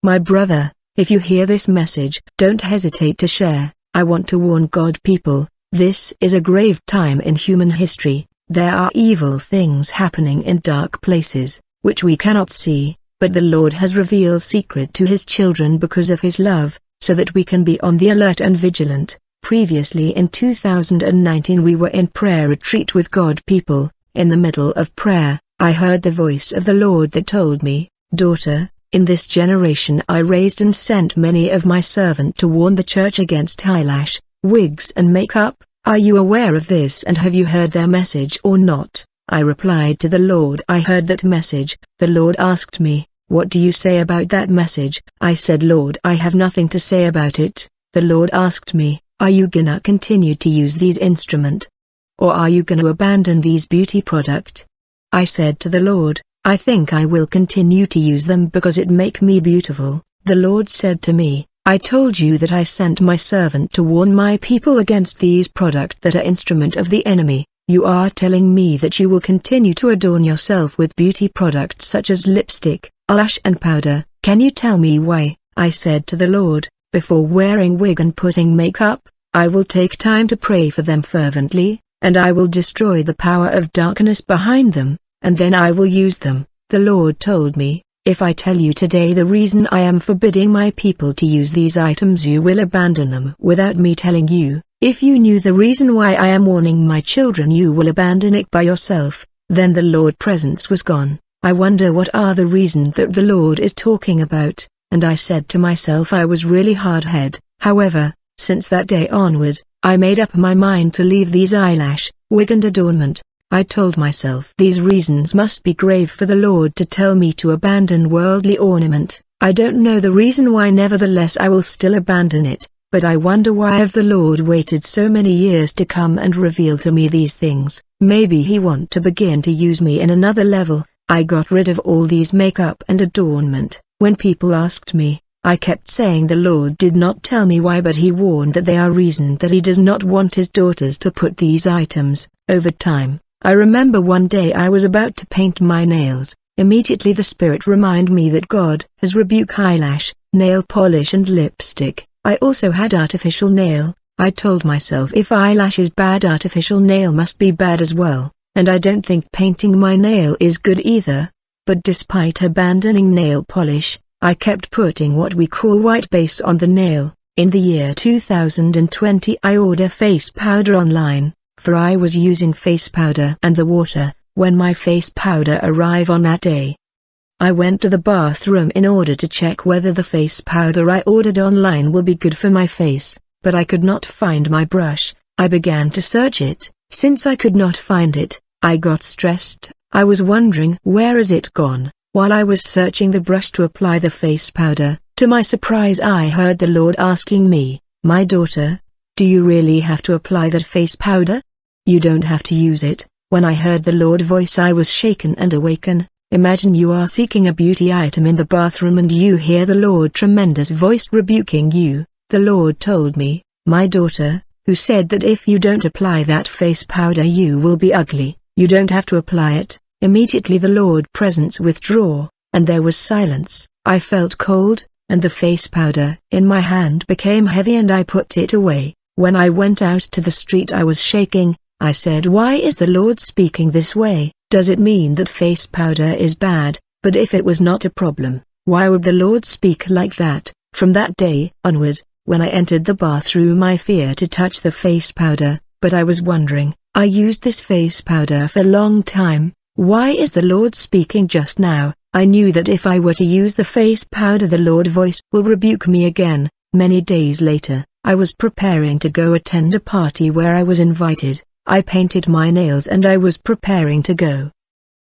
My brother, if you hear this message, don't hesitate to share. I want to warn God people, this is a grave time in human history. There are evil things happening in dark places, which we cannot see, but the Lord has revealed secret to His children because of His love, so that we can be on the alert and vigilant. Previously in 2019 we were in prayer retreat with God people. In the middle of prayer, I heard the voice of the Lord that told me, "Daughter, in this generation I raised and sent many of my servants to warn the church against eyelash, wigs and makeup. Are you aware of this and have you heard their message or not?" I replied to the Lord, "I heard that message." The Lord asked me, "What do you say about that message?" I said, "Lord, I have nothing to say about it." The Lord asked me, "Are you gonna continue to use these instruments? Or are you gonna abandon these beauty product?" I said to the Lord, "I think I will continue to use them because it make me beautiful." The Lord said to me, "I told you that I sent my servant to warn my people against these products that are instrument of the enemy. You are telling me that you will continue to adorn yourself with beauty products such as lipstick, eyelash and powder. Can you tell me why?" I said to the Lord, "Before wearing wig and putting makeup, I will take time to pray for them fervently, and I will destroy the power of darkness behind them, and then I will use them." The Lord told me, "If I tell you today the reason I am forbidding my people to use these items, you will abandon them without me telling you. If you knew the reason why I am warning my children, you will abandon it by yourself." Then the Lord's presence was gone. I wonder what are the reasons that the Lord is talking about, and I said to myself I was really hard-headed. However, since that day onward, I made up my mind to leave these eyelash, wig and adornment. I told myself these reasons must be grave for the Lord to tell me to abandon worldly ornament. I don't know the reason why, nevertheless I will still abandon it, but I wonder why have the Lord waited so many years to come and reveal to me these things. Maybe He want to begin to use me in another level. I got rid of all these makeup and adornment. When people asked me, I kept saying the Lord did not tell me why, but He warned that they are reason that He does not want His daughters to put these items. Over time, I remember one day I was about to paint my nails. Immediately the Spirit reminded me that God has rebuked eyelash, nail polish and lipstick. I also had artificial nail. I told myself if eyelash is bad, artificial nail must be bad as well, and I don't think painting my nail is good either. But despite abandoning nail polish, I kept putting what we call white base on the nail. In the year 2020 I ordered face powder online, for I was using face powder and the water. When my face powder arrived on that day, I went to the bathroom in order to check whether the face powder I ordered online will be good for my face, but I could not find my brush. I began to search it. Since I could not find it, I got stressed. I was wondering where is it gone. While I was searching the brush to apply the face powder, to my surprise I heard the Lord asking me, "My daughter, do you really have to apply that face powder? You don't have to use it." When I heard the Lord's voice I was shaken and awakened. Imagine you are seeking a beauty item in the bathroom and you hear the Lord's tremendous voice rebuking you. The Lord told me, "My daughter, who said that if you don't apply that face powder you will be ugly, you don't have to apply it." Immediately the Lord's presence withdrew, and there was silence. I felt cold, and the face powder in my hand became heavy and I put it away. When I went out to the street I was shaking. I said, "Why is the Lord speaking this way? Does it mean that face powder is bad? But if it was not a problem, why would the Lord speak like that?" From that day onward, when I entered the bathroom I feared to touch the face powder, but I was wondering, I used this face powder for a long time, why is the Lord speaking just now? I knew that if I were to use the face powder the Lord's voice will rebuke me again. Many days later, I was preparing to go attend a party where I was invited. I painted my nails and I was preparing to go.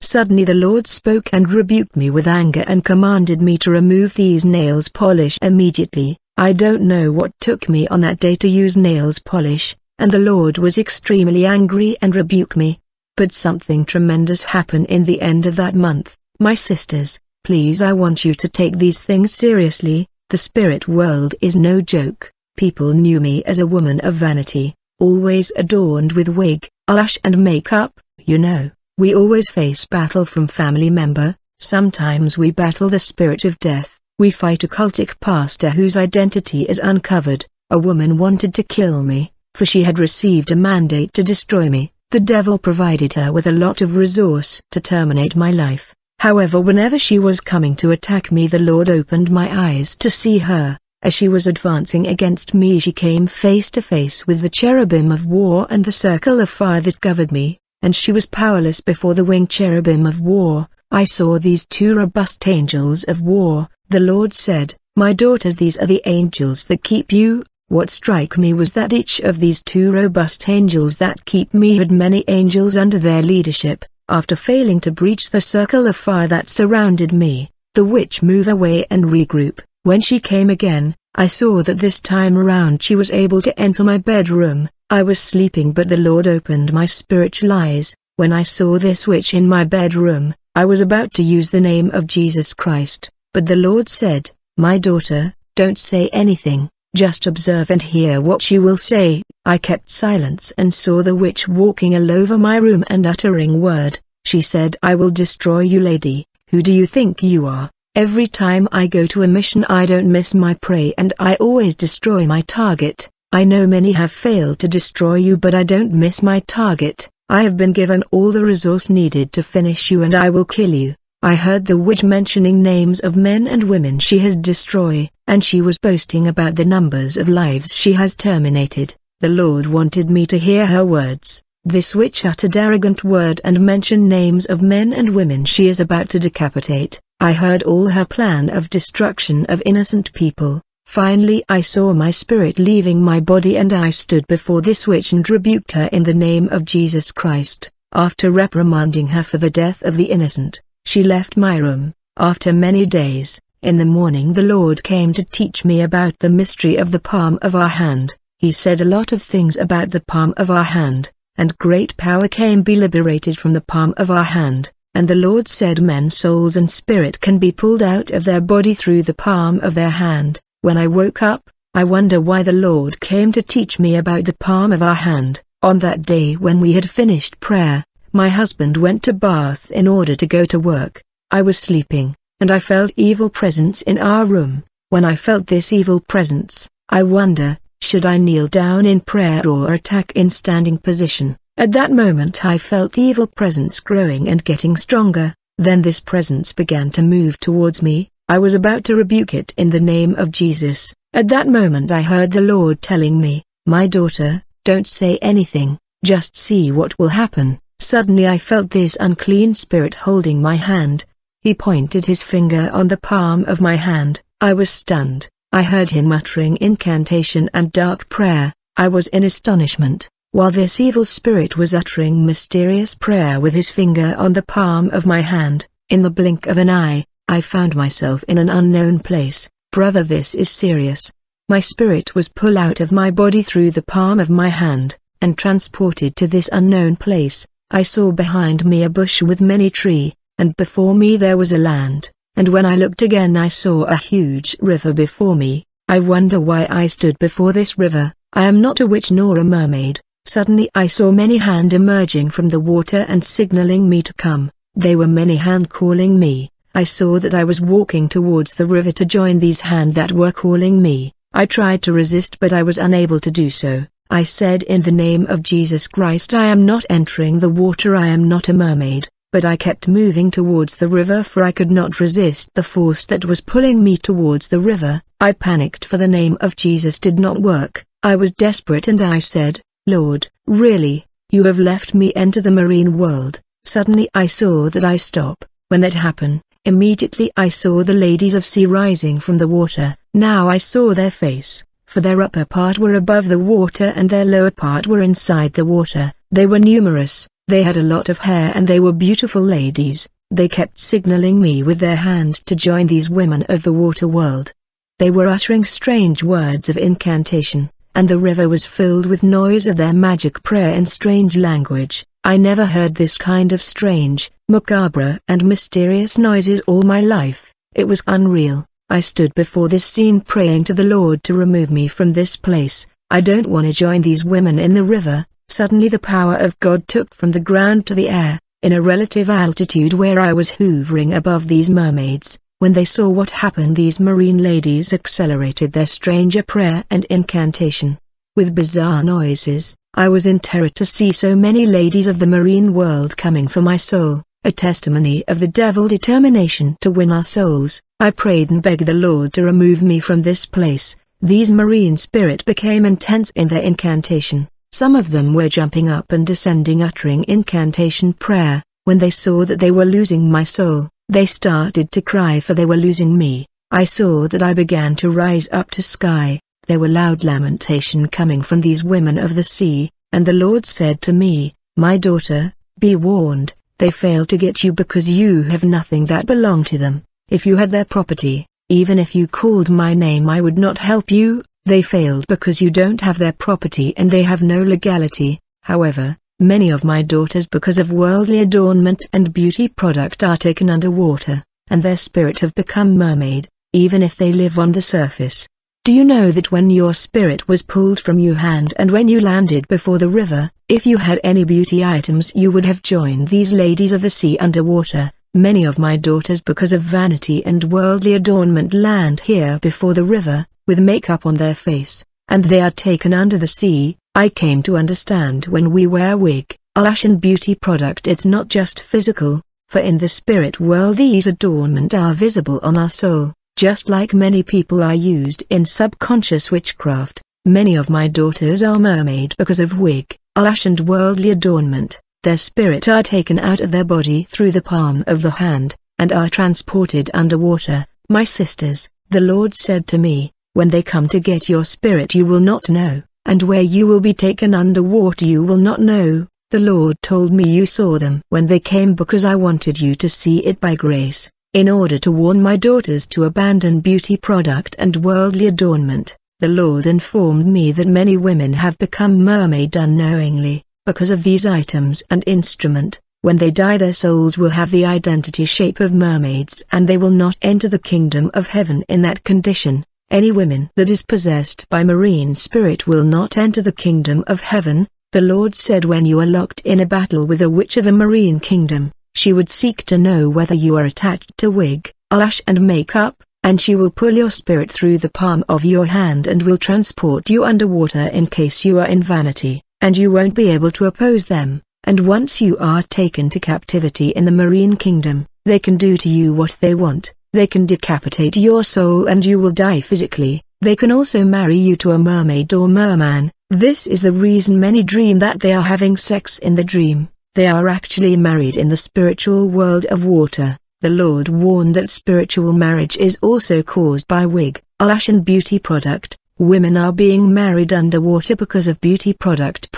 Suddenly the Lord spoke and rebuked me with anger and commanded me to remove these nails polish immediately. I don't know what took me on that day to use nails polish, and the Lord was extremely angry and rebuked me. But something tremendous happened in the end of that month. My sisters, please, I want you to take these things seriously. The spirit world is no joke. People knew me as a woman of vanity, always adorned with wig, eyelash and makeup. You know, we always face battle from family member. Sometimes we battle the spirit of death, We fight a cultic pastor whose identity is uncovered. A woman wanted to kill me, for she had received a mandate to destroy me. The devil provided her with a lot of resource to terminate my life. However, whenever she was coming to attack me, the Lord opened my eyes to see her. As she was advancing against me, she came face to face with the cherubim of war and the circle of fire that covered me, and she was powerless before the winged cherubim of war. I saw these two robust angels of war. The Lord said, "My daughters, these are the angels that keep you." What struck me was that each of these two robust angels that keep me had many angels under their leadership. After failing to breach the circle of fire that surrounded me, the witch moved away and regroup. When she came again, I saw that this time around she was able to enter my bedroom. I was sleeping, but the Lord opened my spiritual eyes. When I saw this witch in my bedroom, I was about to use the name of Jesus Christ, but the Lord said, "My daughter, don't say anything, just observe and hear what she will say." I kept silence and saw the witch walking all over my room and uttering word. She said, "I will destroy you, lady. Who do you think you are? Every time I go to a mission I don't miss my prey and I always destroy my target. I know many have failed to destroy you, but I don't miss my target. I have been given all the resource needed to finish you and I will kill you." I heard the witch mentioning names of men and women she has destroyed, and she was boasting about the numbers of lives she has terminated. The Lord wanted me to hear her words. This witch uttered arrogant word and mentioned names of men and women she is about to decapitate. I heard all her plan of destruction of innocent people. Finally I saw my spirit leaving my body and I stood before this witch and rebuked her in the name of Jesus Christ. After reprimanding her for the death of the innocent, she left my room. After many days, in the morning the Lord came to teach me about the mystery of the palm of our hand. He said a lot of things about the palm of our hand, and great power can be liberated from the palm of our hand. And the Lord said men's souls and spirit can be pulled out of their body through the palm of their hand. When I woke up, I wonder why the Lord came to teach me about the palm of our hand. On that day when we had finished prayer, my husband went to bath in order to go to work. I was sleeping, and I felt evil presence in our room. When I felt this evil presence, I wonder, should I kneel down in prayer or attack in standing position? At that moment I felt the evil presence growing and getting stronger. Then this presence began to move towards me. I was about to rebuke it in the name of Jesus. At that moment I heard the Lord telling me, "My daughter, don't say anything, just see what will happen." Suddenly I felt this unclean spirit holding my hand. He pointed his finger on the palm of my hand. I was stunned. I heard him muttering incantation and dark prayer. I was in astonishment. While this evil spirit was uttering mysterious prayer with his finger on the palm of my hand, in the blink of an eye, I found myself in an unknown place. Brother, this is serious. My spirit was pulled out of my body through the palm of my hand, and transported to this unknown place. I saw behind me a bush with many trees, and before me there was a land, and when I looked again I saw a huge river before me. I wonder why I stood before this river. I am not a witch nor a mermaid. Suddenly I saw many hands emerging from the water and signaling me to come. They were many hands calling me. I saw that I was walking towards the river to join these hands that were calling me. I tried to resist but I was unable to do so. I said, "In the name of Jesus Christ, I am not entering the water, I am not a mermaid." But I kept moving towards the river, for I could not resist the force that was pulling me towards the river. I panicked, for the name of Jesus did not work. I was desperate and I said, "Lord, really, you have left me enter the marine world." Suddenly I saw that I stop. When that happened, immediately I saw the ladies of sea rising from the water. Now I saw their face, for their upper part were above the water and their lower part were inside the water. They were numerous, they had a lot of hair and they were beautiful ladies. They kept signaling me with their hand to join these women of the water world. They were uttering strange words of incantation, and the river was filled with noise of their magic prayer in strange language. I never heard this kind of strange, macabre and mysterious noises all my life. It was unreal. I stood before this scene praying to the Lord to remove me from this place. I don't want to join these women in the river. Suddenly the power of God took from the ground to the air. In a relative altitude where I was hovering above these mermaids, When they saw what happened, these marine ladies accelerated their stranger prayer and incantation. With bizarre noises, I was in terror to see so many ladies of the marine world coming for my soul, a testimony of the devil's determination to win our souls. I prayed and begged the Lord to remove me from this place. These marine spirits became intense in their incantation. Some of them were jumping up and descending, uttering incantation prayer. When they saw that they were losing my soul, they started to cry, for they were losing me. I saw that I began to rise up to sky. There were loud lamentation coming from these women of the sea, and the Lord said to me, "My daughter, be warned, they failed to get you because you have nothing that belonged to them. If you had their property, even if you called my name, I would not help you. They failed because you don't have their property and they have no legality." However, many of my daughters, because of worldly adornment and beauty product, are taken underwater, and their spirit have become mermaid, even if they live on the surface. Do you know that when your spirit was pulled from your hand and when you landed before the river, if you had any beauty items, you would have joined these ladies of the sea underwater? Many of my daughters, because of vanity and worldly adornment, land here before the river, with makeup on their face, and they are taken under the sea. I came to understand when we wear wig, eyelash and beauty product, it's not just physical, for in the spirit world these adornment are visible on our soul, just like many people are used in subconscious witchcraft. Many of my daughters are mermaid because of wig, eyelash and worldly adornment. Their spirit are taken out of their body through the palm of the hand, and are transported underwater. My sisters, the Lord said to me, when they come to get your spirit you will not know, and where you will be taken underwater you will not know. The Lord told me you saw them when they came because I wanted you to see it by grace, in order to warn my daughters to abandon beauty product and worldly adornment. The Lord informed me that many women have become mermaid unknowingly, because of these items and instrument. When they die their souls will have the identity shape of mermaids and they will not enter the kingdom of heaven in that condition. Any woman that is possessed by marine spirit will not enter the kingdom of heaven. The Lord said when you are locked in a battle with a witch of a marine kingdom, she would seek to know whether you are attached to wig, eyelash and makeup, and she will pull your spirit through the palm of your hand and will transport you underwater in case you are in vanity, and you won't be able to oppose them. And once you are taken to captivity in the marine kingdom, they can do to you what they want. They can decapitate your soul and you will die physically. They can also marry you to a mermaid or merman. This is the reason many dream that they are having sex in the dream. They are actually married in the spiritual world of water. The Lord warned that spiritual marriage is also caused by wig, eyelash and beauty product. Women are being married underwater because of beauty product.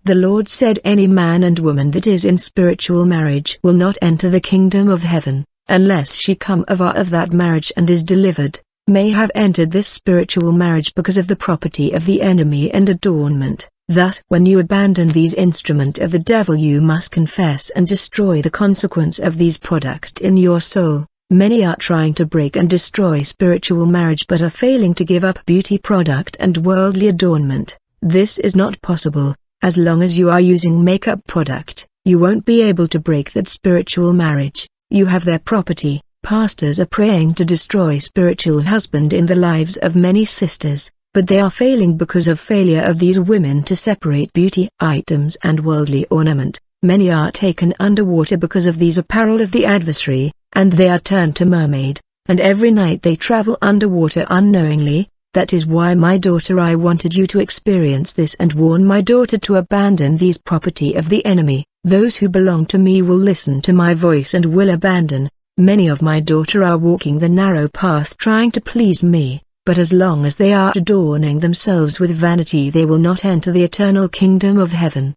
The Lord said any man and woman that is in spiritual marriage will not enter the kingdom of heaven, unless she come out of that marriage and is delivered. May have entered this spiritual marriage because of the property of the enemy and adornment. Thus when you abandon these instrument of the devil you must confess and destroy the consequence of these product in your soul. Many are trying to break and destroy spiritual marriage but are failing to give up beauty product and worldly adornment. This is not possible. As long as you are using makeup product, you won't be able to break that spiritual marriage. You have their property. Pastors are praying to destroy spiritual husband in the lives of many sisters, but they are failing because of failure of these women to separate beauty items and worldly ornament. Many are taken underwater because of these apparel of the adversary, and they are turned to mermaid, and every night they travel underwater unknowingly. That is why my daughter, I wanted you to experience this and warn my daughter to abandon these property of the enemy. Those who belong to me will listen to my voice and will abandon. Many of my daughter are walking the narrow path trying to please me, but as long as they are adorning themselves with vanity they will not enter the eternal kingdom of heaven.